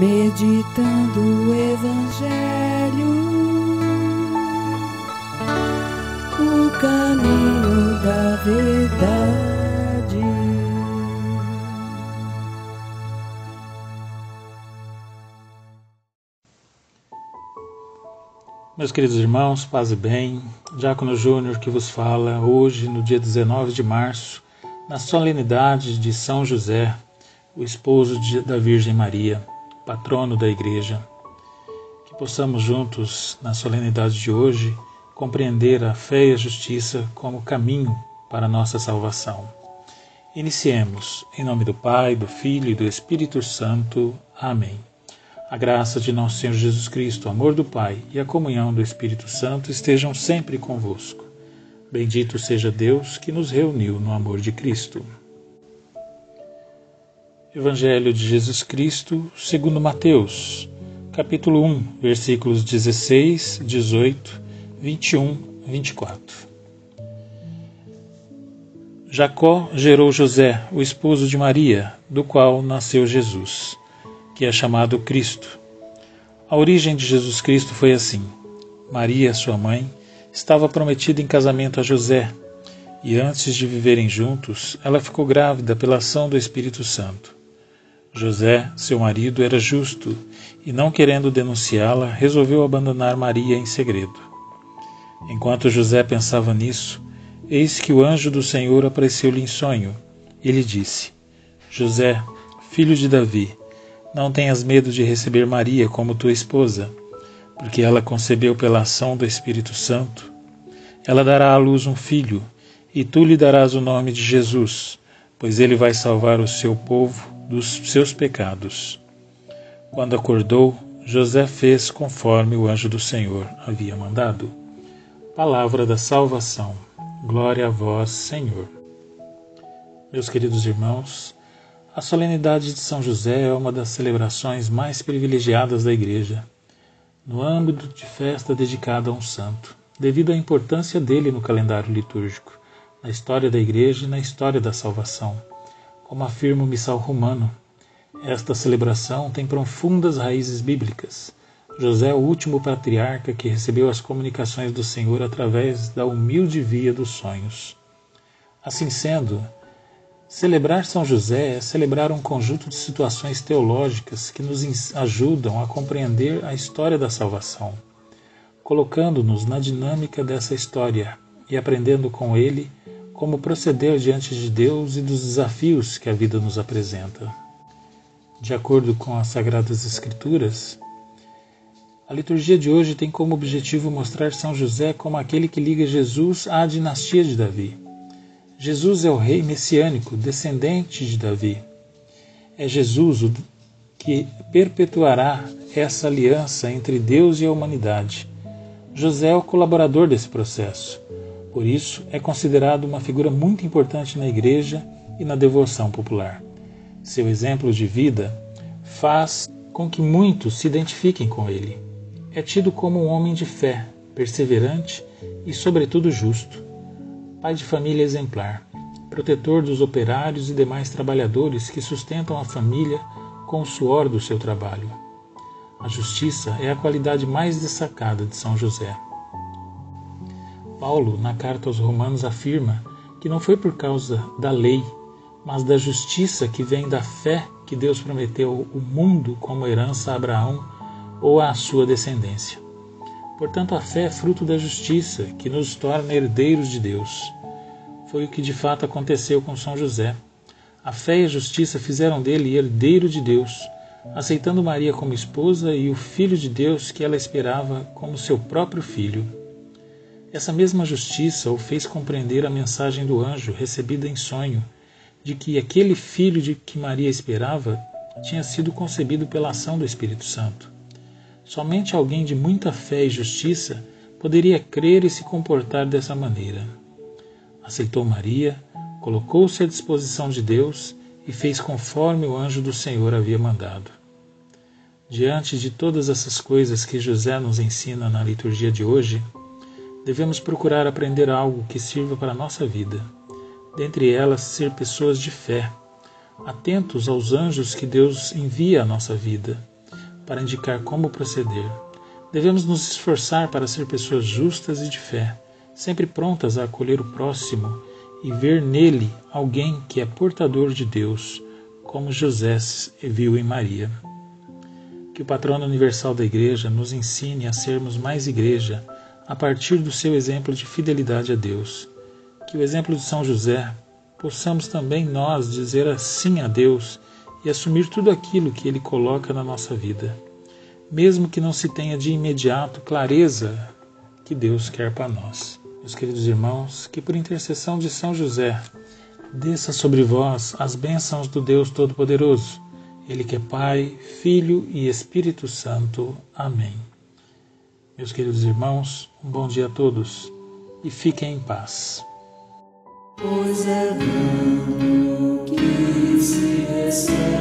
meditando o Evangelho, o caminho da verdade. Meus queridos irmãos, paz e bem, Diácono Júnior que vos fala hoje, no dia 19 de março, na solenidade de São José, o esposo da Virgem Maria, patrono da Igreja. Que possamos juntos, na solenidade de hoje, compreender a fé e a justiça como caminho para a nossa salvação. Iniciemos, em nome do Pai, do Filho e do Espírito Santo. Amém. A graça de nosso Senhor Jesus Cristo, o amor do Pai e a comunhão do Espírito Santo estejam sempre convosco. Bendito seja Deus que nos reuniu no amor de Cristo. Evangelho de Jesus Cristo, segundo Mateus, capítulo 1, versículos 16, 18, 21, 24. Jacó gerou José, o esposo de Maria, do qual nasceu Jesus, que é chamado Cristo. A origem de Jesus Cristo foi assim. Maria, sua mãe, estava prometida em casamento a José, e antes de viverem juntos, ela ficou grávida pela ação do Espírito Santo. José, seu marido, era justo, e não querendo denunciá-la, resolveu abandonar Maria em segredo. Enquanto José pensava nisso, eis que o anjo do Senhor apareceu-lhe em sonho, e lhe disse: José, filho de Davi, não tenhas medo de receber Maria como tua esposa, porque ela concebeu pela ação do Espírito Santo. Ela dará à luz um filho, e tu lhe darás o nome de Jesus, pois ele vai salvar o seu povo dos seus pecados. Quando acordou, José fez conforme o anjo do Senhor havia mandado. Palavra da salvação. Glória a vós, Senhor. Meus queridos irmãos, a solenidade de São José é uma das celebrações mais privilegiadas da Igreja, no âmbito de festa dedicada a um santo, devido à importância dele no calendário litúrgico, na história da Igreja e na história da salvação. Como afirma o Missal Romano, esta celebração tem profundas raízes bíblicas. José é o último patriarca que recebeu as comunicações do Senhor através da humilde via dos sonhos. Assim sendo, celebrar São José é celebrar um conjunto de situações teológicas que nos ajudam a compreender a história da salvação, colocando-nos na dinâmica dessa história e aprendendo com ele como proceder diante de Deus e dos desafios que a vida nos apresenta. De acordo com as Sagradas Escrituras, a liturgia de hoje tem como objetivo mostrar São José como aquele que liga Jesus à dinastia de Davi. Jesus é o rei messiânico, descendente de Davi. É Jesus o que perpetuará essa aliança entre Deus e a humanidade. José é o colaborador desse processo. Por isso, é considerado uma figura muito importante na Igreja e na devoção popular. Seu exemplo de vida faz com que muitos se identifiquem com ele. É tido como um homem de fé, perseverante e, sobretudo, justo. Pai de família exemplar, protetor dos operários e demais trabalhadores que sustentam a família com o suor do seu trabalho. A justiça é a qualidade mais destacada de São José. Paulo, na carta aos Romanos, afirma que não foi por causa da lei, mas da justiça que vem da fé que Deus prometeu o mundo como herança a Abraão ou à sua descendência. Portanto, a fé é fruto da justiça, que nos torna herdeiros de Deus. Foi o que de fato aconteceu com São José. A fé e a justiça fizeram dele herdeiro de Deus, aceitando Maria como esposa e o Filho de Deus que ela esperava como seu próprio filho. Essa mesma justiça o fez compreender a mensagem do anjo recebida em sonho, de que aquele filho de que Maria esperava tinha sido concebido pela ação do Espírito Santo. Somente alguém de muita fé e justiça poderia crer e se comportar dessa maneira. Aceitou Maria, colocou-se à disposição de Deus e fez conforme o anjo do Senhor havia mandado. Diante de todas essas coisas que José nos ensina na liturgia de hoje, devemos procurar aprender algo que sirva para a nossa vida. Dentre elas, ser pessoas de fé, atentos aos anjos que Deus envia à nossa vida para indicar como proceder. Devemos nos esforçar para ser pessoas justas e de fé, sempre prontas a acolher o próximo e ver nele alguém que é portador de Deus, como José viu em Maria. Que o patrono universal da Igreja nos ensine a sermos mais igreja a partir do seu exemplo de fidelidade a Deus. Que o exemplo de São José possamos também nós dizer sim a Deus e assumir tudo aquilo que Ele coloca na nossa vida, mesmo que não se tenha de imediato clareza que Deus quer para nós. Meus queridos irmãos, que por intercessão de São José, desça sobre vós as bênçãos do Deus Todo-Poderoso, Ele que é Pai, Filho e Espírito Santo. Amém. Meus queridos irmãos, um bom dia a todos e fiquem em paz. Pois é dando que se recebe.